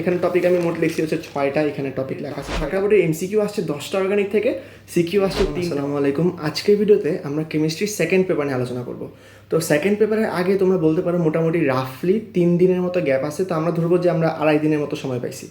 এখানে টপিক আমি মোট লিখছি হচ্ছে 6টা। এখানে টপিক লেখা আছে। ঢাকা বোর্ডে এমসিকিউ আসছে 10টা অর্গানিক থেকে, সিকিউ আসছে 3। আসসালামু আলাইকুম। আজকের ভিডিওতে আমরা কেমিস্ট্রির সেকেন্ড পেপার নিয়ে আলোচনা করব। তো সেকেন্ড পেপারের আগে তোমরা বলতে পারো মোটামুটি রাফলি 3 দিনের মতো গ্যাপ আছে। তো আমরা ধরবো যে আমরা 2.5 দিনের মতো সময় পাইছি,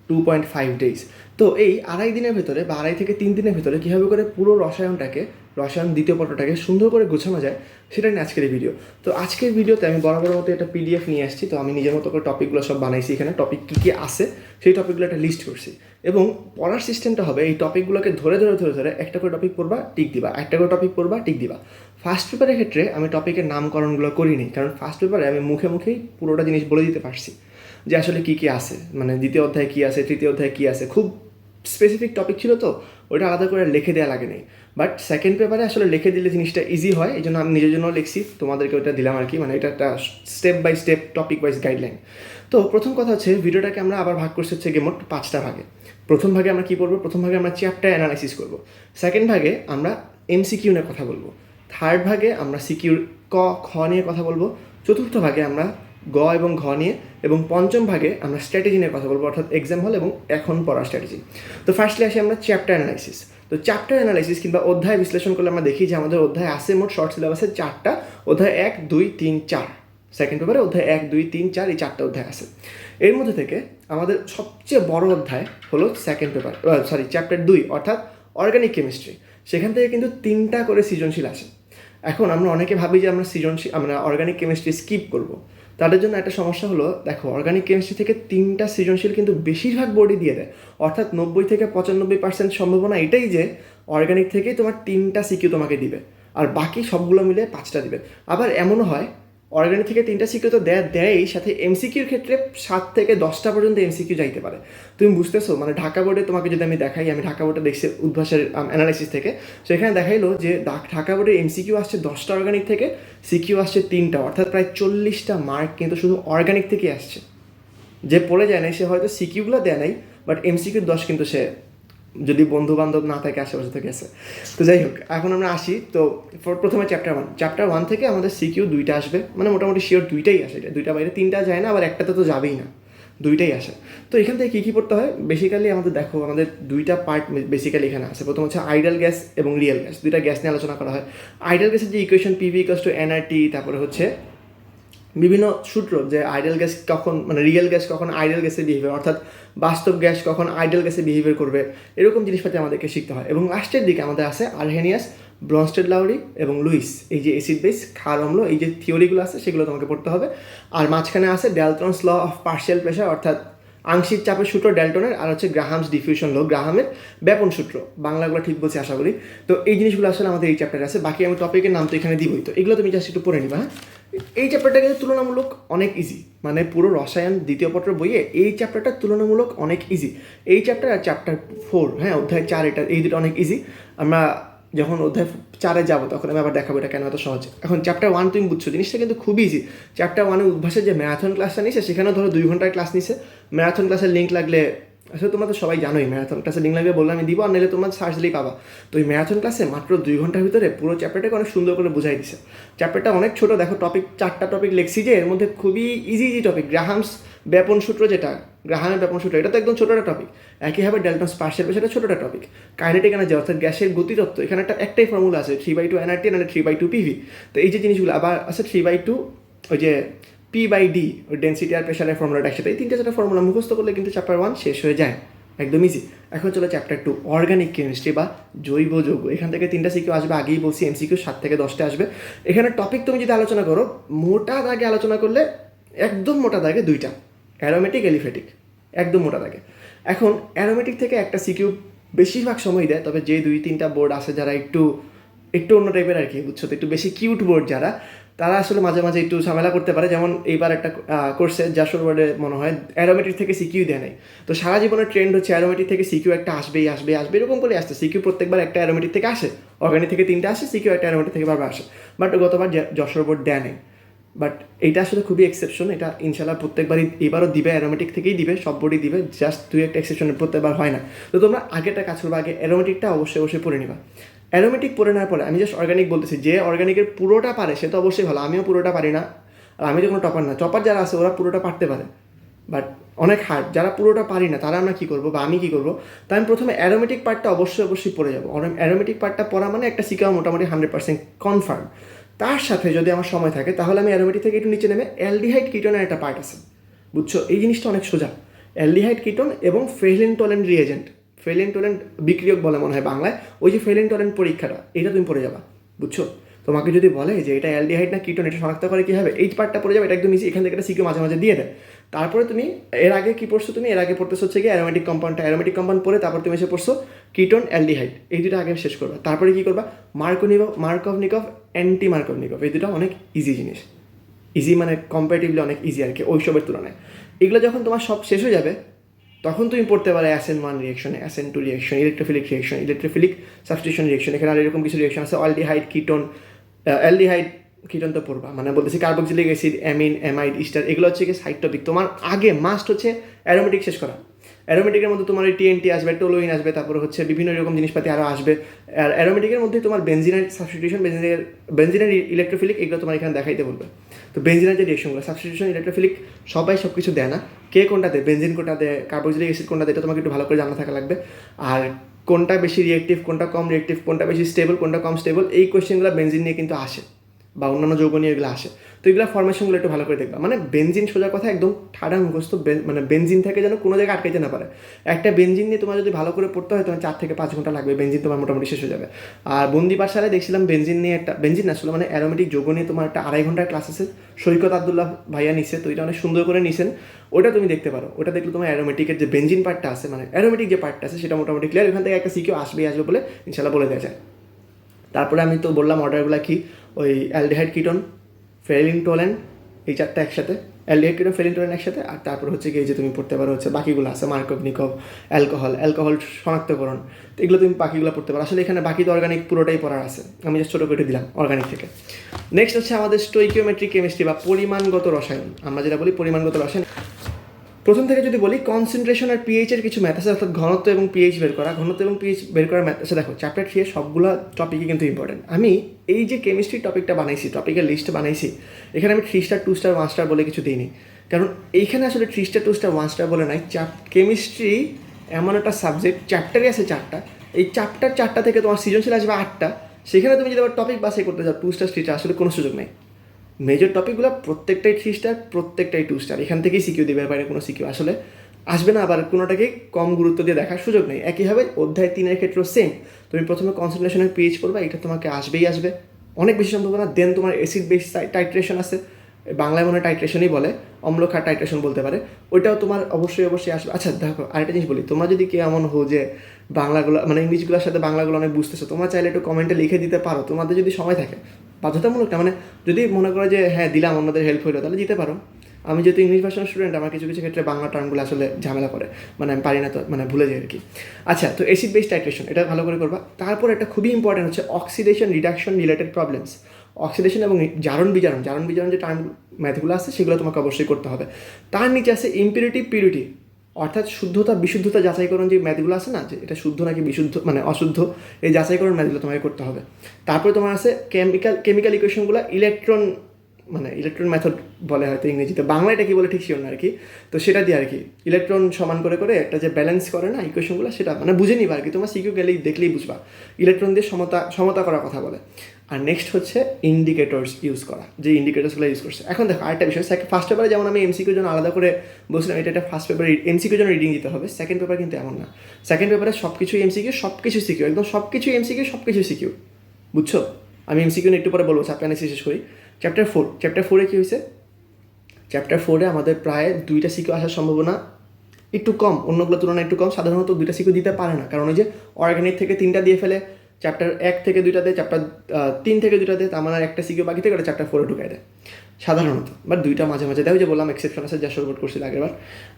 2.5 ডেজ। তো এই 2.5 দিনের ভেতরে বা 2.5 থেকে 3 দিনের ভেতরে কীভাবে করে পুরো রসায়ন দ্বিতীয় পত্রটাকে সুন্দর করে গোছানো যায় সেটা নিয়ে আজকের এই ভিডিও। তো আজকের ভিডিওতে আমি বরাবর মতো একটা পিডিএফ নিয়ে আসছি। তো আমি নিজের মতো করে টপিকগুলো সব বানাইছি। এখানে টপিক কী কী আছে সেই টপিকগুলো একটা লিস্ট করছি, এবং পড়ার সিস্টেমটা হবে এই টপিকগুলোকে ধরে একটা করে টপিক পড়বা, টিক দিবা, একটা করে টপিক পড়বা, টিক দিবা। ফার্স্ট পেপারের ক্ষেত্রে আমি টপিকের নামকরণগুলো করিনি, কারণ ফার্স্ট পেপারে আমি মুখেই পুরোটা জিনিস বলে দিতে পারছি যে আসলে কী কী আছে, মানে দ্বিতীয় অধ্যায় কী আছে, তৃতীয় অধ্যায় কী আছে। খুব স্পেসিফিক টপিক ছিল, তো ওইটা আলাদা করে লিখে দেওয়া লাগে নেই। বাট সেকেন্ড পেপারে আসলে লিখে দিলে জিনিসটা ইজি হয়, এই জন্য আমি নিজের জন্য লিখছি, তোমাদেরকে ওইটা দিলাম আর কি। মানে এটা একটা step by step topic wise guideline. তো প্রথম কথা হচ্ছে, ভিডিওটাকে আমরা আবার ভাগ করছি হচ্ছে মোট 5টা ভাগে। প্রথম ভাগে আমরা কী করবো? প্রথম ভাগে আমরা চ্যাপ্টার অ্যানালাইসিস করবো। সেকেন্ড ভাগে আমরা এমসিকিউ নিয়ে কথা বলবো। থার্ড ভাগে আমরা সিকিউর খ নিয়ে কথা বলবো। চতুর্থ ভাগে আমরা গ এবং ঘ নিয়ে, এবং পঞ্চম ভাগে আমরা স্ট্র্যাটেজি নিয়ে কথা বলবো, অর্থাৎ এক্সাম হল এবং এখন পড়ার স্ট্র্যাটেজি। তো ফার্স্টলি আসি আমরা চ্যাপ্টার অ্যানালাইসিস। তো চ্যাপ্টার অ্যানালাইসিস কিংবা অধ্যায় বিশ্লেষণ করলে আমরা দেখি যে আমাদের অধ্যায় আছে মোট শর্ট সিলেবাসে 4টা। অধ্যায় 1, 2, 3, 4। সেকেন্ড পেপারে অধ্যায় 1, 2, 3, 4 এই 4টা অধ্যায় আছে। এর মধ্যে থেকে আমাদের সবচেয়ে বড় অধ্যায় হলো চ্যাপ্টার 2, অর্থাৎ অর্গানিক কেমিস্ট্রি। সেখান থেকে কিন্তু 3টা করে সৃজনশীল আসে। এখন আমরা অনেকে ভাবি যে আমরা অর্গানিক কেমিস্ট্রি স্কিপ করব। তাদের জন্য একটা সমস্যা হলো, দেখো অর্গানিক কেমিস্ট্রি থেকে 3টা সৃজনশীল কিন্তু বেশিরভাগ বোর্ডই দিয়ে দেয়, অর্থাৎ 90 থেকে 95% সম্ভাবনা এটাই যে অর্গানিক থেকেই তোমার 3টা সিকিউ তোমাকে দিবে, আর বাকি সবগুলো মিলে 5টা দিবে। আবার এমনও হয় অর্গানিক থেকে 3টা সিকিউ তো দেয়ই, সাথে এমসিকিউর ক্ষেত্রে 7 থেকে 10টা পর্যন্ত এমসিকিউ যাইতে পারে। তুমি বুঝতেছো? মানে ঢাকা বোর্ডে তোমাকে যদি আমি দেখাই, আমি ঢাকা বোর্ডে দেখছি উদ্ভাসের অ্যানালাইসিস থেকে, সেখানে দেখাইলো যে ঢাকা বোর্ডে এমসিকিউ আসছে 10টা অর্গানিক থেকে, সিকিউ আসছে 3টা, অর্থাৎ প্রায় 40টা মার্ক কিন্তু শুধু অর্গানিক থেকেই আসছে। যে পড়ে যায় নাই সে হয়তো সিকিউগুলো দেয় নাই, বাট এমসিকিউ 10 কিন্তু সে, যদি বন্ধু বান্ধব না থাকে আশেপাশে থেকে গেছে। তো যাই হোক, এখন আমরা আসি। তো প্রথমে চ্যাপ্টার 1 থেকে আমাদের সিকিউ 2টা আসবে, মানে মোটামুটি শিওর 2টাই আসে। 2টা বাইরে 3টা যায় না, আবার একটাতে তো যাবেই না, 2টাই আসে। তো এখান থেকে কী পড়তে হয় বেসিক্যালি আমাদের, দেখো আমাদের 2টা পার্ট বেসিক্যালি এখানে আছে। প্রথম হচ্ছে আইডাল গ্যাস এবং রিয়েল গ্যাস, 2টা গ্যাস নিয়ে আলোচনা করা হয়। আইডাল গ্যাসের যে ইকুয়েশন PV=nRT, তারপরে হচ্ছে বিভিন্ন সূত্র, যে আইডাল গ্যাস কখন, মানে রিয়েল গ্যাস কখন আইডাল গ্যাসে বিহেভিয়ার, অর্থাৎ বাস্তব গ্যাস কখন আইডাল গ্যাসে বিহেভিয়ার করবে, এরকম জিনিসপাতি আমাদেরকে শিখতে হয়। এবং লাস্টের দিকে আমাদের আছে আরহেনিয়াস, ব্রনস্টেড-লাউরি এবং লুইস, এই যে অ্যাসিড বেস, ক্ষার অম্ল, এই যে থিওরিগুলো আছে সেগুলো তোমাকে পড়তে হবে। আর মাঝখানে আছে ডালটনস ল অফ পার্শিয়াল প্রেশার, অর্থাৎ আংশিক চাপের সূত্র ডেল্টনের, আর হচ্ছে গ্রাহামস ডিফিউশন ল, গ্রাহামের ব্যাপন সূত্র। বাংলাগুলো ঠিক বলছি আশা করি। তো এই জিনিসগুলো আসলে আমাদের এই চ্যাপ্টারে আছে। বাকি আমি টপিকের নাম তো এখানে দিবই, তো এগুলো তুমি জাস্ট একটু পড়ে নিবা। হ্যাঁ, এই চ্যাপ্টারটা কিন্তু তুলনামূলক অনেক ইজি, মানে পুরো রসায়ন দ্বিতীয় পত্র বইয়ে এই চ্যাপ্টারটা তুলনামূলক অনেক ইজি। এই চ্যাপ্টার আর চ্যাপ্টার 4, হ্যাঁ অধ্যায় 4, এই দুটো অনেক ইজি। আমরা যখন অধ্যায় 4-এ যাবো তখন আমি আবার দেখাবো এটা কেন এত সহজ। এখন চ্যাপ্টার 1 তুমি বুঝছো, জিনিসটা কিন্তু খুবই ইজি। চ্যাপ্টার 1-এ উদ্ভাসের যে ম্যারাথন ক্লাসটা নিছে, সেখানেও ধরো 2 ঘন্টার ক্লাস নিছে। ম্যারাথন ক্লাসের লিঙ্ক লাগলে, আসলে তোমরা তো সবাই জানোই ম্যারাথন ক্লাসের লিঙ্ক লাগবে, বললে আমি দিব, আর নাহলে তোমার সার্চ দিলেই পাবা। তো এই ম্যারাথন ক্লাসে মাত্র 2 ঘন্টার ভিতরে পুরো চ্যাপ্টারটাকে অনেক সুন্দর করে বুঝাই দিছে। চ্যাপ্টারটা অনেক ছোটো, দেখো টপিক 4টা টপিক লিখছি, যে এর মধ্যে খুবই ইজি টপিক। গ্রাহামস ব্যাপন সূত্র, যেটা গ্রাহামের ব্যাপন সূত্র, এটা তো একদম ছোটোটা টপিক। একইভাবে ডেল্টনস পার্শিয়াল প্রেশার, এটা ছোটোটা টপিক। কাইনেটিক এনার্জি, অর্থাৎ গ্যাসের গতিতত্ত্ব, এখানে একটাই ফর্মুলা আছে, 3/2 nRT আর 3/2 PV। তো এই যে জিনিসগুলো আবার আছে 3/2, ওই যে P/D, ওই ডেন্সিটি আর প্রেশারের ফর্মুলাটা একসাথে। এই 3-4টা ফর্মুলা মুখস্থ করলে কিন্তু চ্যাপ্টার 1 শেষ হয়ে যায়, একদম ইজি। এখন চলো চ্যাপ্টার 2, অর্গানিক কেমিস্ট্রি বা জৈব যৌগ। এখান থেকে 3টা সিকিউ আসবে, আগেই বলছি এমসিকিউ 7 থেকে 10টা আসবে। এখানে টপিক তুমি যদি আলোচনা করো, মোটা দাগে আলোচনা করলে একদম মোটা দাগে 2টা, অ্যারোমেটিক, এলিফ্যাটিক, একদম মোটা দাগে। এখন অ্যারোমেটিক থেকে একটা সিকিউ বেশিরভাগ সময় দেয়, তবে যে 2-3টা বোর্ড আছে যারা একটু অন্য টাইপের আর কি, বুঝছো তো, একটু বেশি কিউট বোর্ড যারা, তারা আসলে মাঝে মাঝে একটু ঝামেলা করতে পারে। যেমন এইবার একটা কোর্সে যশোর বোর্ডে মনে হয় অ্যারোমেটিক থেকে সিকিউ দেয় নাই। তো সারা জীবনের ট্রেন্ড হচ্ছে অ্যারোমেটিক থেকে সিকিউ একটা আসবেই, এরকম করে আসছে। সিকিউ প্রত্যেকবার একটা অ্যারোমেটিক থেকে আসে, অর্গানিক থেকে 3টা আসে, সিকিউ একটা অ্যারোমেটিক থেকে বারবার আসে। বাট গতবার যশোর বোর্ড দেয় নেই। বাট এটা আসলে খুবই এক্সেপশন, এটা ইনশাল্লাহ প্রত্যেকবারই এবারও দিবে, অ্যারোমেটিক থেকেই দিবে, সব বোর্ডই দিবে, জাস্ট 2-1টা এক্সেপশনের প্রত্যেকবার হয় না। তো তোমরা আগেটা কাজ করবে, আগে অ্যারোমেটিকটা অবশ্যই পড়ে নিবা। অ্যারোমেটিক পড়ে নেওয়ার পরে, আমি জাস্ট অর্গানিক বলতেছি, যে অর্গানিকের পুরোটা পারে সে তো অবশ্যই ভালো, আমিও পুরোটা পারি না, আর আমি তো কোনো টপার না। টপার যারা আছে ওরা পুরোটা পারতে পারে, বাট অনেক হার্ড। যারা পুরোটা পারি না তারা আমরা কী করবো বা আমি কী করবো, তাই আমি প্রথমে অ্যারোমেটিক পার্টটা অবশ্যই পড়ে যাবো। অ্যারোমেটিক পার্টটা পড়া মানে একটা সিকিউর মোটামুটি 100% কনফার্ম। তার সাথে যদি আমার সময় থাকে তাহলে আমি অ্যারোমেটিক থেকে একটু নিচে নেমে অ্যালডিহাইড কিটোনের একটা পার্ট আছে, বুঝছো? এই জিনিসটা অনেক সোজা। অ্যালডিহাইড কিটোন এবং ফেলিনটোলেন্ট রিএজেন্ট, ফেলিনটোলেন্ট বিক্রিয়ক বলে মনে হয় বাংলায়, ওই যে ফেলিনটোলেন্ট পরীক্ষাটা, এটা তুমি পড়ে যাবা, বুঝছো? তোমাকে যদি বলে যে এটা অ্যালডিহাইড না কিটোন, এটা শনাক্ত করে কী হবে, এই পার্টটা পড়ে যাবে, এটা একদম নিচে, এখান থেকে একটা সিকিউ মাঝে মাঝে দিয়ে দেয়। তারপরে তুমি এর আগে কী পড়ছো, তুমি এর আগে পড়তেছো হচ্ছে কি অ্যারোমেটিক কম্পাউন্ডটা, অ্যারোমেটিক কম্পাউন্ড পড়ে তারপর তুমি এসে পড়ছো কিটোন অ্যালডিহাইড, এই দুটো আগে শেষ করবে। তারপরে কী করবা, মার্কভনিকভ অ্যান্টি মার্কভনিকভ, এই দুটো অনেক ইজি জিনিস। ইজি মানে কম্পারেটিভলি অনেক ইজি আর কি ওইসবের তুলনায়। এগুলো যখন তোমার সব শেষ হয়ে যাবে তখন তুমি পড়তে পারো SN1 reaction, SN2 reaction, electrophilic reaction, electrophilic substitution reaction. এখানে আর এরকম কিছু রিয়েকশন আছে, অ্যালডিহাইড কিটোন, অ্যালডিহাইড কিটোন তো পড়বা, মানে বলতেছি carboxylic acid, amine, amide, Easter, এগুলো হচ্ছে কি সাইড টপিক। তোমার আগে মাস্ট হচ্ছে অ্যারোমেটিক শেষ করা। অ্যারোমেটিকের মধ্যে তোমার ওই TNT আসবে, টোলোইন আসবে, তারপরে হচ্ছে বিভিন্ন রকম জিনিসপাতি আরও আসবে। আর অ্যারোমেটিকের মধ্যে তোমার বেনজিনের সাবস্টিটিউশন, বেনজিনের ইলেকট্রোফিলিক, এগুলো তোমার এখানে দেখাইতে বলবে। তো বেনজিনের যে রিয়েকশনগুলো, সাবস্টিটিউশন, ইলেকট্রোফিলিক, সবাই সব কিছু দেয় না। কে কোনটা দেয়, বেনজিন কোনটা দেয়, কার্বক্সিলিক অ্যাসিড কোনটা দেয়, এটা তোমাকে একটু ভালো করে জানা থাকা লাগবে। আর কোনটা বেশি রিয়েক্টিভ, কোনটা কম রিয়েক্টিভ, কোনটা বেশি স্টেবল, কোনটা কম স্টেবল, এই কোয়েশ্চেনগুলো বেনজিন নিয়ে কিন্তু আসে, বা অন্যান্য যৌগ নিয়ে এগুলো আসে। তো এগুলো ফরমেশনগুলো একটু ভালো করে দেখবা। মানে বেনজিন সোজা কথা একদম ঠাডা মুখস্থ, মানে বেনজিন থেকে যেন কোনো জায়গায় আটকাইতে না পারে। একটা বেনজিন নিয়ে তোমার যদি ভালো করে পড়তে হয় তোমার 4 থেকে 5 ঘন্টা লাগবে, বেনজিন তোমার মোটামুটি শেষ হয়ে যাবে। আর বন্দি পাঠশালায় দেখছিলাম বেনজিন নিয়ে একটা, বেনজিন আসলে মানে অ্যারোমেটিক যৌগ নিয়ে তোমার একটা 2.5 ঘন্টার ক্লাস আছে, সৈকত আব্দুল্লাহ ভাইয়া নিছে, তো এটা অনেক সুন্দর করে নিছেন। ওটা তুমি দেখতে পারো, ওটা দেখলে তোমার অ্যারোমেটিকের যে বেনজিন পার্টটা আছে, মানে অ্যারোমেটিক যে পার্টটা আছে সেটা মোটামুটি ক্লিয়ার। এখান থেকে একটা সিকিউ আসবে বলে ইনশাল্লাহ বলে দেওয়া যায়। তারপরে আমি তো বললাম অর্ডারগুলো কি, ওই অ্যালডিহাইড কিটোন, ফেলিনটোলেন্ট, এই 4টা একসাথে, অ্যালডিহাইড কিটোন, ফেলিনটোলেন্ট একসাথে। আর তারপর হচ্ছে কি যে তুমি পড়তে পারো হচ্ছে বাকিগুলো আছে, মার্কভনিকভ, অ্যালকোহল শনাক্তকরণ, তো এগুলো তুমি বাকিগুলো পড়তে পারো। আসলে এখানে বাকি তো অর্গানিক পুরোটাই পড়ার আছে, আমি জাস্ট ছোটো করে দিলাম অর্গানিক থেকে। নেক্সট হচ্ছে আমাদের স্টোইকিওমেট্রিক কেমিস্ট্রি বা পরিমাণগত রসায়ন, আমরা যেটা বলি পরিমাণগত রসায়ন। প্রথম থেকে যদি বলি কনসেন্ট্রেশন আর পিএইচের কিছু ম্যাথ আছে, অর্থাৎ ঘনত্ব এবং পিএইচ বের করা, ঘনত্ব এবং পিএইচ বের করার ম্যাথ আছে। দেখো চ্যাপ্টার 3 সবগুলো টপিকই কিন্তু ইম্পর্টেন্ট। আমি এই যে কেমিস্ট্রি টপিকটা বানাইছি, টপিকের লিস্ট বানাইছি, এখানে আমি 3 স্টার 2 স্টার 1 স্টার বলে কিছু দিইনি, কারণ এইখানে আসলে 3 স্টার 2 স্টার 1 স্টার বলে নাই। কেমিস্ট্রি এমন একটা সাবজেক্ট, চ্যাপ্টারই আছে 4টা, এই চ্যাপ্টার 4টা থেকে তোমার সৃজনশীল আসবে 8টা, সেখানে তুমি যদি আবার টপিক বাছাই করতে চাও 2 স্টার 3 স্টার, আসলে কোনো সুযোগ নেই। মেজর টপিকগুলো প্রত্যেকটাই 3 স্টার, প্রত্যেকটাই 2 স্টার, এখান থেকেই সিকিউ দেবে, বাইরে কোনো সিকিউ আসলে আসবে না। আবার কোনোটাকে কম গুরুত্ব দিয়ে দেখার সুযোগ নেই। একইভাবে অধ্যায় 3-এর ক্ষেত্রেও সেম, তুমি প্রথমে কনসেন্ট্রেশনের পিএইচ করবা, এটা তোমাকে আসবে অনেক বেশি সম্ভাবনা। দেন তোমার অ্যাসিড বেস টাইট্রেশন আছে, বাংলায় মনে হয় টাইট্রেশনই বলে, অম্লক্ষার টাইট্রেশন বলতে পারে, ওইটাও তোমার অবশ্যই আসবে। আচ্ছা দেখো আরেকটা জিনিস বলি, তোমরা যদি কেউ এমন হো যে বাংলাগুলো মানে ইংলিশগুলোর সাথে বাংলাগুলো অনেক বুঝতেছো, তোমরা চাইলে একটু কমেন্টে লিখে দিতে পারো, তোমাদের যদি সময় থাকে, বাধ্যতামূলক না, মানে যদি মনে করো যে হ্যাঁ দিলাম অন্যদের হেল্প হইলো, তাহলে দিতে পারো। আমি যেহেতু ইংলিশ ভার্সন স্টুডেন্ট, আমার কিছু ক্ষেত্রে বাংলা টার্মগুলো আসলে ঝামেলা করে, মানে আমি পারি না, তো মানে ভুলে যাই আর কি। আচ্ছা, তো অ্যাসিড বেস টাইট্রেশন এটা ভালো করে করবা। তারপর একটা খুবই ইম্পর্টেন্ট হচ্ছে oxidation reduction related problems, oxidation এবং জারণ বিজারণ যে টার্ম ম্যাথগুলো আছে সেগুলো তোমাকে অবশ্যই করতে হবে। তার নিচে আছে ইম্পিউরিটি পিউরিটি, অর্থাৎ শুদ্ধতা বিশুদ্ধতা যাচাইকরণ যে ম্যাথগুলো আছে না, যে এটা শুদ্ধ নাকি বিশুদ্ধ মানে অশুদ্ধ, এই যাচাইকরণ ম্যাথগুলো তোমাকে করতে হবে। তারপরে তোমার আছে কেমিক্যাল ইকুয়েশনগুলো, ইলেকট্রন মেথড বলে হয়তো ইংরেজিতে, বাংলাটা কি বলে ঠিক শিওর না আর কি। তো সেটা দিয়ে আর কি ইলেকট্রন সমান করে একটা যে ব্যালেন্স করে না ইকুয়েশনগুলো, সেটা মানে বুঝে নিবা আর কি, তোমার সিকিউ গেলেই দেখলেই বুঝবা ইলেকট্রন দিয়ে সমতা করার কথা বলে। আর নেক্সট হচ্ছে ইন্ডিকেটরস ইউজ করা, যে ইন্ডিকেটরসগুলো ইউজ করছে। এখন দেখো আরেকটা বিষয়, ফার্স্ট পেপারে যেমন আমি এমসিকিউর জন্য আলাদা করে বলছিলাম এটা একটা ফার্স্ট পেপারে এমসিকিউর জন্য রিডিং দিতে হবে, সেকেন্ড পেপার কিন্তু এমন না। সেকেন্ড পেপারে সব কিছু এমসিকিউ, সব কিছু সিকিউ, একদম সব কিছু এমসিকিউ, সব কিছু সিকিউ, বুঝছো? আমি এমসিকিউ একটু পরে বলবো, চ্যাপ্টার অ্যানালাইসিস শেষ করি। চ্যাপ্টার 4 কী হয়েছে, চ্যাপ্টার 4 আমাদের প্রায় 2টা সিকিউ আসার সম্ভাবনা একটু কম, অন্যগুলোর তুলনায় একটু কম। সাধারণত 2টা সিকিউ দিতে পারে না, কারণ ওই যে অর্গানিক থেকে 3টা দিয়ে ফেলে, চ্যাপ্টার 1 থেকে 2টা দেয়, চ্যাপ্টার 3 থেকে 2টা দেয়, তার মানে একটা সিকিউ বাকি থেকে ওটা চ্যাপ্টার 4 ঢুকাই দেয় সাধারণত, বাট 2টা মাঝে মাঝে দেয়, যে বললাম এক্সেপশন আছে, যা সরবট করছিল আগেরবার।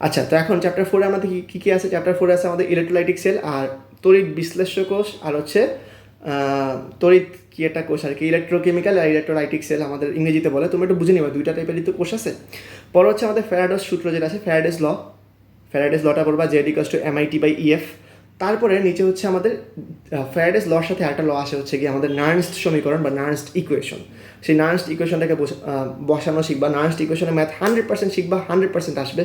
আচ্ছা, তো এখন চ্যাপ্টার 4 আমাদের কী আছে, চ্যাপ্টার 4 আছে আমাদের ইলেকট্রোলাইটিক সেল আর তড়িৎ বিশ্লেষ্য কোষ, আর হচ্ছে তড়িৎ কি একটা কোষ আর কি, ইলেকট্রোকেমিক্যাল আর ইলেকট্রোলাইটিক সেল আমাদের ইংরেজিতে বলে, তুমি একটু বুঝে নিবা, 2টা টাইপেরই তো কোষ আছে। পরে হচ্ছে আমাদের ফ্যারাডেস সূত্র যেটা আছে, ফ্যারাডেস লটা পড়বা, Z=MIT/EF। তারপরে নিচে হচ্ছে আমাদের ফ্যারাডেস লর সাথে একটা ল আসে হচ্ছে কি আমাদের নার্নস্ট সমীকরণ বা নার্নস্ট ইকুয়েশন। সেই নার্নস্ট ইকুয়েশনটাকে বসানো শিখবা, নার্নস্ট ইকুয়েশনের ম্যাথ 100% শিখবা, 100% আসবে,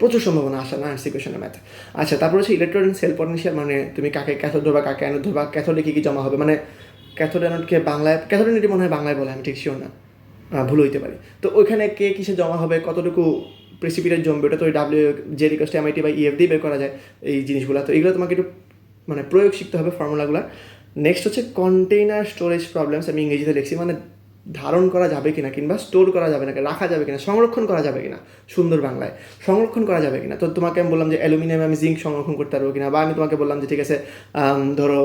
প্রচুর সম্ভাবনা আসে না এমসিকিউ কোয়েশনের ম্যাথ। আচ্ছা, তারপর হচ্ছে ইলেকট্রন অ্যান্ড সেল পটেনশিয়াল, মানে তুমি কাকে ক্যাথোড ধরবা, কাকে অ্যানোড ধরবা, ক্যাথোডে কী কী জমা হবে, মানে ক্যাথোড অ্যানোডকে বাংলায়, ক্যাথোড অ্যানোডই মনে হয় বাংলায় বলে, আমি ঠিক শিওর না, ভুল হইতে পারি। তো ওইখানে কে কিসে জমা হবে, কতটুকু প্রেসিপিটেট জমবে, ওটা তো ওই ডাব্লিউ জে রিকোয়েস্ট এমআইটি বা ইএফ দিয়ে বের করা যায় এই জিনিসগুলো। তো এগুলো তোমাকে একটু মানে প্রয়োগ শিখতে হবে ফর্মুলাগুলো। নেক্সট হচ্ছে কন্টেইনার স্টোরেজ প্রবলেমস, আমি ইংরেজিতে লিখছি, মানে ধারণ করা যাবে কিনা, কিংবা স্টোর করা যাবে না, রাখা যাবে কিনা, সংরক্ষণ করা যাবে কিনা, সুন্দর বাংলায় সংরক্ষণ করা যাবে কিনা। তো তোমাকে আমি বললাম যে অ্যালুমিনিয়াম আমি জিঙ্ক সংরক্ষণ করতে পারবো কিনা, বা আমি তোমাকে বললাম যে ঠিক আছে ধরো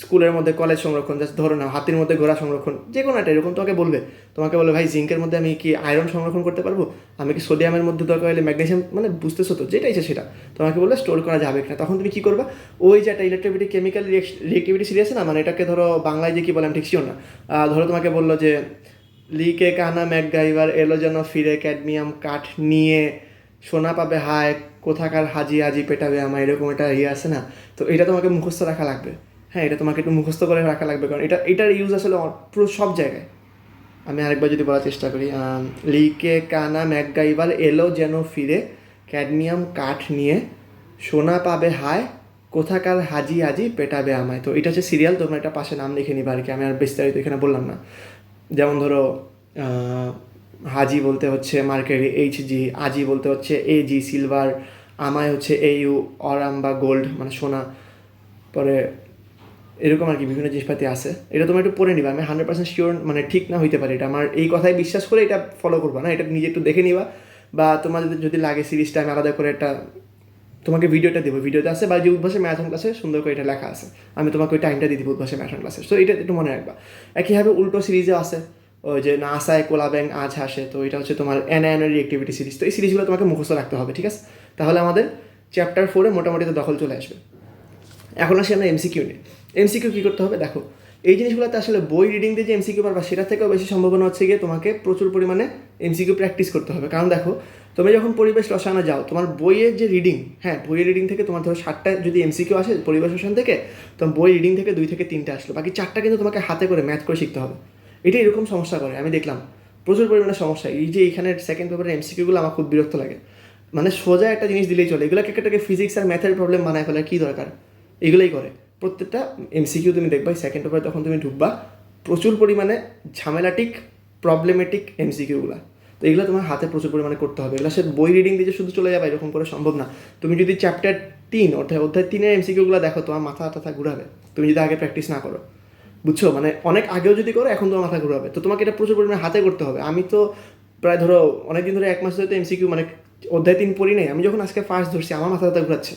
স্কুলের মধ্যে কলেজ সংরক্ষণ, জাস্ট ধরো না হাতির মধ্যে ঘোড়া সংরক্ষণ, যে কোনো একটা এরকম তোমাকে বলবে ভাই জিঙ্কের মধ্যে আমি কি আয়রন সংরক্ষণ করতে পারবো, আমি কি সোডিয়ামের মধ্যে দরকার হলে ম্যাগনেসিয়াম, মানে বুঝতেছো তো, যেটা ইচ্ছে সেটা তোমাকে বললে স্টোর করা যাবে কিনা। তখন তুমি কী করবা, ওই যে একটা ইলেকট্রিসিটি কেমিক্যাল রিয়েক্টিভিটি সিরিজ আছে না, মানে এটাকে ধরো বাংলায় যে কী বলে আমি ঠিক শিওর না, ধরো তোমাকে বললো যে লিকে কানা ম্যাকগাইভার এলো যেন ফিরে ক্যাডমিয়াম কাঠ নিয়ে, সোনা পাবে হায় কোথাকার হাজি হাজি পেটাবে আমার, এরকম একটা আছে না। তো এটা তোমাকে মুখস্থ রাখা লাগবে। হ্যাঁ, এটা তোমাকে একটু মুখস্থ করে রাখা লাগবে, কারণ এটার ইউজ আসলে পুরো সব জায়গায়। আমি আরেকবার যদি বলার চেষ্টা করি, লিকে কানা ম্যাকগাইভার এলো যেন ফিরে ক্যাডমিয়াম কাঠ নিয়ে, সোনা পাবে হায় কোথাকার হাজি হাজি পেটাবে আমায়। তো এটা হচ্ছে সিরিয়াল, তোমরা এটা পাশে নাম লিখে নিবা আর কি, আমি আর বিস্তারিত এখানে বললাম না। যেমন ধরো হাজি বলতে হচ্ছে মার্কেরি HG, আজি বলতে হচ্ছে AG সিলভার, আমায় হচ্ছে AU অরাম বা গোল্ড মানে সোনা, পরে এরকম আর কি বিভিন্ন জিনিসপাতি আছে। এটা তোমরা একটু পড়ে নিবা, আমি 100% শিওর মানে ঠিক না হইতে পারি, এটা আমার এই কথাই বিশ্বাস করে এটা ফলো করবা না, এটা নিজে একটু দেখে নিবা, বা তোমাদের যদি লাগে সিরিজটা আমি আলাদা করে একটা তোমাকে ভিডিওটা দেবো, ভিডিওতে আছে, বা যে উদ্ভাসে ম্যারাথন ক্লাসে সুন্দর করে এটা লেখা আছে, আমি তোমাকে ওই টাইমটা দিয়ে দিব উদ্ভাসে ম্যারাথন ক্লাসে। তো এটা একটু মনে রাখবা। একইভাবে উল্টো সিরিজে আছে ওই যে নাসায় কোলা ব্যাং আজ হাসে, তো এটা হচ্ছে তোমার অ্যানায়নারি অ্যাক্টিভিটি সিরিজ। তো এই সিরিজগুলো তোমাকে মুখস্থ রাখতে হবে, ঠিক আছে? তাহলে আমাদের চ্যাপ্টার 4 মোটামুটি তো দখল চলে আসবে। এখন আসি আমরা এমসিকিউ নিয়ে। এমসিকিউ কী করতে হবে দেখো, এই জিনিসগুলোতে আসলে বই রিডিং দিয়ে যে এমসিকিউ পারবা সেটা থেকেও বেশি সম্ভাবনা হচ্ছে গিয়ে তোমাকে প্রচুর পরিমাণে এমসিকিউ প্র্যাকটিস করতে হবে। কারণ দেখো, তুমি যখন পরিবেশ রসায়নে যাও, তোমার বইয়ের যে রিডিং, হ্যাঁ বইয়ের রিডিং থেকে তোমার ধরো 7টা যদি এমসিকিউ আসে পরিবেশ রসায়ন থেকে, তোমার বই রিডিং থেকে 2 থেকে 3টা আসলো, বাকি 4টা কিন্তু তোমাকে হাতে করে ম্যাথ করে শিখতে হবে। এটা এরকম সমস্যা করে, আমি দেখলাম প্রচুর পরিমাণে সমস্যা। এই যে এইখানে সেকেন্ড পেপারের এমসিকিউগুলো আমার খুব বিরক্ত লাগে, মানে সোজা একটা জিনিস দিলেই চলে, এগুলোকে একটা ফিজিক্স আর ম্যাথের প্রবলেম বানায় ফেলার কী দরকার, এগুলোই করে প্রত্যেকটা এমসিকিউ। তুমি দেখবা সেকেন্ড পেপারে তখন তুমি ঢুকবা, প্রচুর পরিমাণে ঝামেলাটিক প্রবলেমেটিক এমসিকিউগুলো। তো এগুলো তোমার হাতে প্রচুর পরিমাণে করতে হবে। এগুলো সে বই রিডিং দিয়ে শুধু চলে যাবে এরকম করে সম্ভব না। তুমি যদি চ্যাপ্টার 3 অধ্যায় 3-এর এমসিকিউগুলো দেখো, তোমার মাথা ঘুরাবে, তুমি যদি আগে প্র্যাকটিস না করো, বুঝছো? মানে অনেক আগেও যদি করো এখন তোমার মাথা ঘুরাবে। তো তোমাকে এটা প্রচুর পরিমাণে হাতে করতে হবে। আমি তো প্রায় ধরো অনেকদিন ধরে 1 মাস ধরে তো এমসিকিউ মানে অধ্যায় 3 পড়ি নেই। আমি যখন আজকে ফার্স্ট ধরছি আমার মাথা ঘুরাচ্ছে,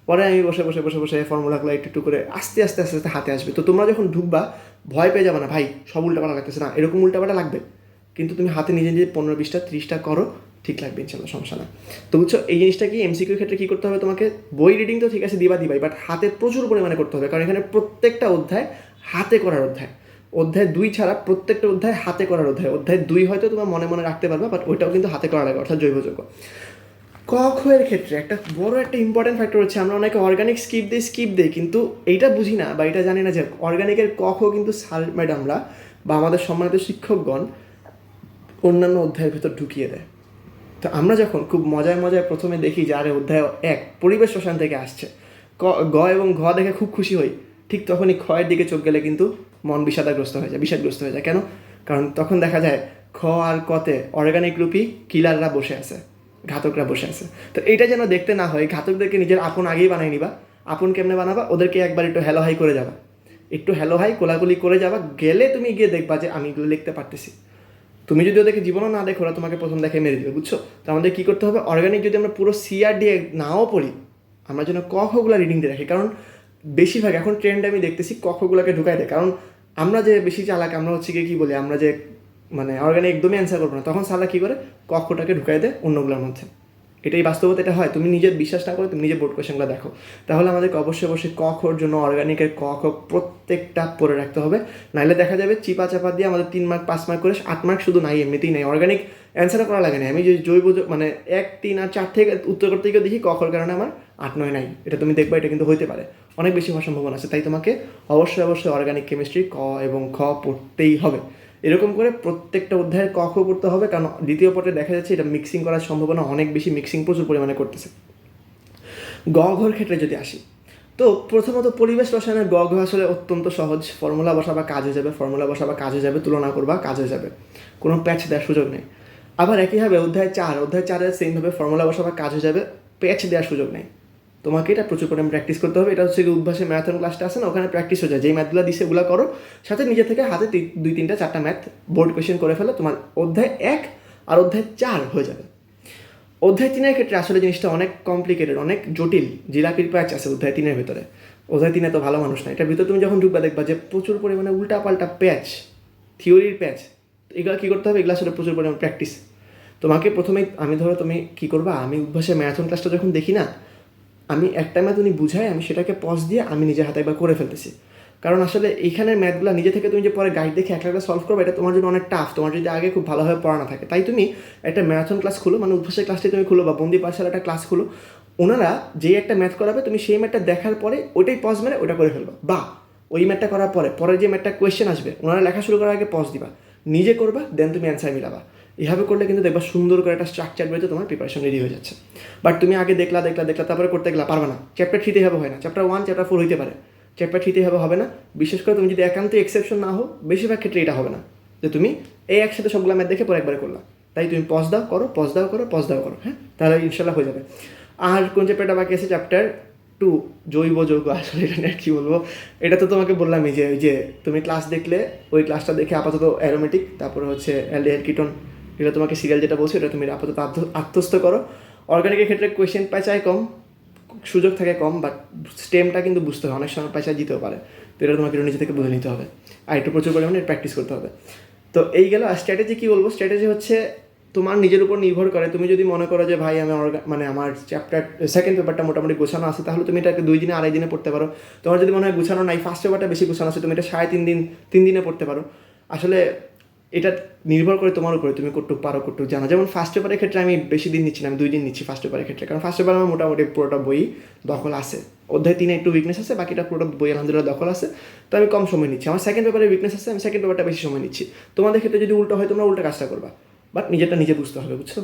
পরে আমি বসে বসে বসে বসে ফর্মুলাগুলো একটু করে আস্তে আস্তে আস্তে আস্তে হাতে আসবে। তো তোমরা যখন ঢুকবা ভয় পেয়ে যাবে না, ভাই সব উল্টাপাল্টা লাগতেছে না, এরকম উল্টাপাল্টা লাগবে, কিন্তু তুমি হাতে নিজে নিজে 15-20টা 30টা করো, ঠিক লাগবে ইনশাল্লাহ, সমস্যা না। তো বুঝছো এই জিনিসটা কি এমসিকিউর ক্ষেত্রে কী করতে হবে তোমাকে, বই রিডিং তো ঠিক আছে দিবাই, বাট হাতে প্রচুর পরিমাণে করতে হবে। কারণ এখানে প্রত্যেকটা অধ্যায় হাতে করার অধ্যায় 2 ছাড়া প্রত্যেকটা অধ্যায় হাতে করার অধ্যায় 2 হয়তো তোমার মনে মনে রাখতে পারবা, বাট ওইটাও কিন্তু হাতে করা লাগে, অর্থাৎ জৈব যৌগ। ক খ এর ক্ষেত্রে একটা বড় একটা ইম্পর্টেন্ট ফ্যাক্টর হচ্ছে আমরা অনেকে অর্গানিক স্কিপ দিই, কিন্তু এইটা বুঝি না বা এটা জানি না যে অর্গানিকের ক খ কিন্তু স্যার ম্যাডামরা বা আমাদের সম্মানিত শিক্ষকগণ অন্যান্য অধ্যায়ের ভিতর ঢুকিয়ে দেয়। তো আমরা যখন খুব মজায় প্রথমে দেখি যে আরে অধ্যায় 1 পরিবেশ রসায়ন থেকে আসছে, গ এবং ঘ দেখে খুব খুশি হই, ঠিক তখনই ক্ষয়ের দিকে চোখ গেলে কিন্তু মন বিষাদগ্রস্ত হয়ে যায়। কেন? কারণ তখন দেখা যায় খ আর কতে অর্গানিক রূপী কিলাররা বসে আছে, ঘাতকরা বসে আছে। তো এইটা যেন দেখতে না হয়, ঘাতকদেরকে নিজের আপন আগেই বানিয়ে নিবা। আপন কেমনে বানাবা, ওদেরকে একবার একটু হ্যালো হাই করে যাবা, একটু হ্যালো হাই কোলাকুলি করে যাবা, গেলে তুমি গিয়ে দেখবা যে আমি এগুলো লিখতে পারতেছি। তুমি যদি ওদেরকে জীবনও না দেখো, ওরা তোমাকে প্রথম দেখে মেরে দেবে, বুঝছো? তো আমাদের কী করতে হবে, অর্গানিক যদি আমরা পুরো CRD নাও পড়ি, আমরা যেন ক খগুলো রিডিং দিয়ে রাখি। কারণ বেশিরভাগ এখন ট্রেন্ড আমি দেখতেছি ক খগুলোকে ঢুকাই দেয়। কারণ আমরা যে বেশি চালাক, আমরা হচ্ছে গিয়ে কী বলি, আমরা যে মানে অর্গানিক একদমই অ্যান্সার করবো না, তখন সারা কী করে ক খটাকে ঢুকাই দেয় অন্যগুলোর মধ্যে। এটাই বাস্তবতা, এটা হয়। তুমি নিজের বিশ্বাস না করে তুমি নিজের বোর্ড কোয়েশনগুলো দেখো, তাহলে আমাদেরকে অবশ্যই ক খর জন্য অর্গানিকের ক খ প্রত্যেকটা পড়ে রাখতে হবে। নাহলে দেখা যাবে চিপা চাপা দিয়ে আমাদের 3 মার্ক 5 মার্ক করে 8 মার্ক শুধু নাই, এমনিতেই নাই, অর্গানিক অ্যান্সারও করা লাগে না। আমি যে জৈব মানে 1, 3 আর 4 থেকে উত্তর করতে গিয়ে দেখি ক খর কারণে আমার 8, 9 নাই। এটা তুমি দেখবা, এটা কিন্তু হতে পারে, অনেক বেশি হওয়ার সম্ভাবনা আছে। তাই তোমাকে অবশ্যই অর্গানিক কেমিস্ট্রি ক এবং খ পড়তেই হবে। এরকম করে প্রত্যেকটা অধ্যায়ের ক খ করতে হবে, কারণ দ্বিতীয় পর্বে দেখা যাচ্ছে এটা মিক্সিং করার সম্ভাবনা অনেক বেশি, মিক্সিং প্রচুর পরিমাণে করতেছে। গ ঘর ক্ষেত্রে যদি আসি, তো প্রথমত পরিবেশ রসায়নের গ ঘ আসলে অত্যন্ত সহজ, ফর্মুলা বসাবা কাজ হয়ে যাবে, ফর্মুলা বসাবা কাজ হয়ে যাবে, তুলনা করবা কাজ হয়ে যাবে, কোনো প্যাচ দেওয়ার সুযোগ নেই। আবার একইভাবে অধ্যায় 4 সেমভাবে ফর্মুলা বসাবা কাজ হয়ে যাবে, প্যাচ দেওয়ার সুযোগ নেই। তোমাকে এটা প্রচুর পরিমাণে প্র্যাকটিস করতে হবে। এটা হচ্ছে কি উদ্ভাসে ম্যারাথন ক্লাসটা আছে না, ওখানে প্র্যাকটিস হয়ে যায়, যেই ম্যাথগুলো দিচ্ছে ওগুলো করো, সাথে নিজে থেকে হাতে 2-3-4টা ম্যাথ বোর্ড কোয়েশ্চেন করে ফেলো, তোমার অধ্যায় 1 আর অধ্যায় 4 হয়ে যাবে। অধ্যায় 3-এর ক্ষেত্রে আসলে জিনিসটা অনেক কমপ্লিকেটেড, অনেক জটিল, জিলাপির প্যাচ আছে অধ্যায় 3-এর ভিতরে। অধ্যায় 3 তো ভালো মানুষ না, এটার ভিতরে তুমি যখন ঢুকবা দেখবা যে প্রচুর পরিমাণে উল্টাপাল্টা প্যাচ, থিওরির প্যাচ। এগুলো কী করতে হবে, এগুলো আসলে প্রচুর পরিমাণে প্র্যাকটিস। তোমাকে প্রথমেই তুমি কী করবা, আমি উদ্ভাসে ম্যারাথন ক্লাসটা যখন দেখি না, আমি একটা ম্যাথ উনি বুঝাই, আমি সেটাকে পজ দিয়ে আমি নিজের হাতে একবার করে ফেলতেছি। কারণ আসলে এইখানের ম্যাথগুলো নিজে থেকে তুমি যে পরে গাইড দেখে একটা সলভ করবে, এটা তোমার জন্য অনেক টাফ, তোমার যদি আগে খুব ভালোভাবে পড়ানো থাকে। তাই তুমি একটা ম্যারাথন ক্লাস খুলো, মানে উদ্ভাসের ক্লাসটি তুমি খুলো, বা বন্দি পাঠশালা একটা ক্লাস খুলো, ওনারা যেই একটা ম্যাথ করাবে তুমি সেই ম্যাথটা দেখার পরে ওইটাই পজ মেরে ওটা করে ফেলবা, বা ওই ম্যাথটা করার পরে যে ম্যাথটা কোয়েশ্চেন আসবে ওনারা লেখা শুরু করার আগে পজ দিবা, নিজে করবা, দেন তুমি অ্যান্সার মিলাবা। এভাবে করলে কিন্তু দেখবা সুন্দর করে একটা স্ট্রাকচার বেরোতে তোমার প্রিপারেশন রেডি হয়ে যাচ্ছে। বাট তুমি আগে দেখলা তারপরে করতে গেলা, পারবে না। চ্যাপ্টার 3 এভাবে হয় না, চ্যাপ্টার 1 চ্যাপ্টার 4 হইতে পারে, চ্যাপ্টার 3 এভাবে হবে না। বিশেষ করে তুমি যদি একান্তই এক্সেপশন না হও, বেশিরভাগ ক্ষেত্রে এটা হবে না যে তুমি এই একসাথে সবগুলো ম্যাথ দেখে পরে একবারে করলা। তাই তুমি পজ দাও করো, হ্যাঁ, তাহলে ইনশাল্লাহ হয়ে যাবে। আর কোন চ্যাপ্টারটা বাকি আছে, চ্যাপ্টার 2 জৈব যৌগ। আসলে এটা নিয়ে কী বলবো, এটা তো তোমাকে বললামই যে তুমি ক্লাস দেখলে ওই ক্লাসটা দেখে আপাতত অ্যারোমেটিক, তারপরে হচ্ছে অ্যালডিহাইড কিটোন, এটা তোমাকে সিরিয়াল যেটা বলছো এটা তুমি আপাতত আত্মস্থ করো। অর্গানিকের ক্ষেত্রে কোয়েশ্চেন পেঁচায় কম, সুযোগ থাকে কম, বাট স্টেমটা কিন্তু বুঝতে হবে, অনেক সময় পেঁচায় দিতেও পারে, তো এটা তোমাকে নিজে থেকে বুঝে নিতে হবে, আর একটু প্রচুর পরিমাণে প্র্যাকটিস করতে হবে। তো এই গেল। আর স্ট্র্যাটেজি কী বলবো, স্ট্র্যাটেজি হচ্ছে তোমার নিজের উপর নির্ভর করে। তুমি যদি মনে করো যে ভাই আমি আমার চ্যাপ্টার সেকেন্ড পেপারটা মোটামুটি গোছানো আছে, তাহলে তুমি এটাকে 2 দিনে 2.5 দিনে পড়তে পারো। তোমার যদি মনে হয় গোছানো নাই, ফার্স্ট পেপারটা বেশি গোছানো আছে, তুমি এটা 3.5 দিন 3 দিনে পড়তে পারো। আসলে এটা নির্ভর করে তোমার উপরে, তুমি কটুক পারো কটুক জানো। যেমন ফার্স্ট পেপারের ক্ষেত্রে আমি বেশি দিন নিচ্ছি না, আমি 2 দিন নিচ্ছি ফার্স্ট পেপারের ক্ষেত্রে, কারণ ফার্স্ট পেপার আমার মোটামুটি পুরোটা বই দখল আছে। অধ্যায় 3 একটু উইকনেস আছে, বাকিটা পুরোটা বই আলহামদুলিল্লাহ দখল আছে, তো আমি কম সময় নিচ্ছি। আমার সেকেন্ড পেপারে উইকনেস আছে, আমি সেকেন্ড পেপারটা বেশি সময় নিচ্ছি। তোমাদের ক্ষেত্রে যদি উল্টো হয়, তোমরা উল্টো কাজটা করবা, বাট নিজেরটা নিজে বুঝতে হবে, বুঝছো?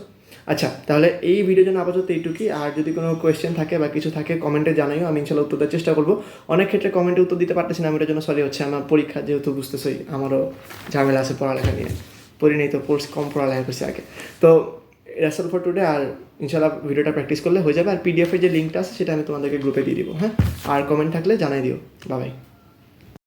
আচ্ছা, তাহলে এই ভিডিওর জন্য আপাতত এইটুকুই। আর যদি কোনো কোয়েশ্চেন থাকে বা কিছু থাকে কমেন্টে জানাইও, আমি ইনশাল্লাহ উত্তর দেওয়ার চেষ্টা করবো। অনেক ক্ষেত্রে কমেন্টে উত্তর দিতে পারতেছি না, আমি এটার জন্য সরি হচ্ছে। আমার পরীক্ষা যেহেতু বুঝতেছই, আমারও ঝামেলা আছে পড়ালেখা নিয়ে, পড়ি নেই তো কম পড়ালেখা করছি আগে। তো দ্যাটস অল ফর টুডে। আর ইনশাল্লাহ ভিডিওটা প্র্যাকটিস করলে হয়ে যাবে। আর পিডিএফের যে লিঙ্কটা আছে সেটা আমি তোমাদেরকে গ্রুপে দিয়ে দিব, হ্যাঁ। আর কমেন্ট থাকলে জানাই দিও। বাই।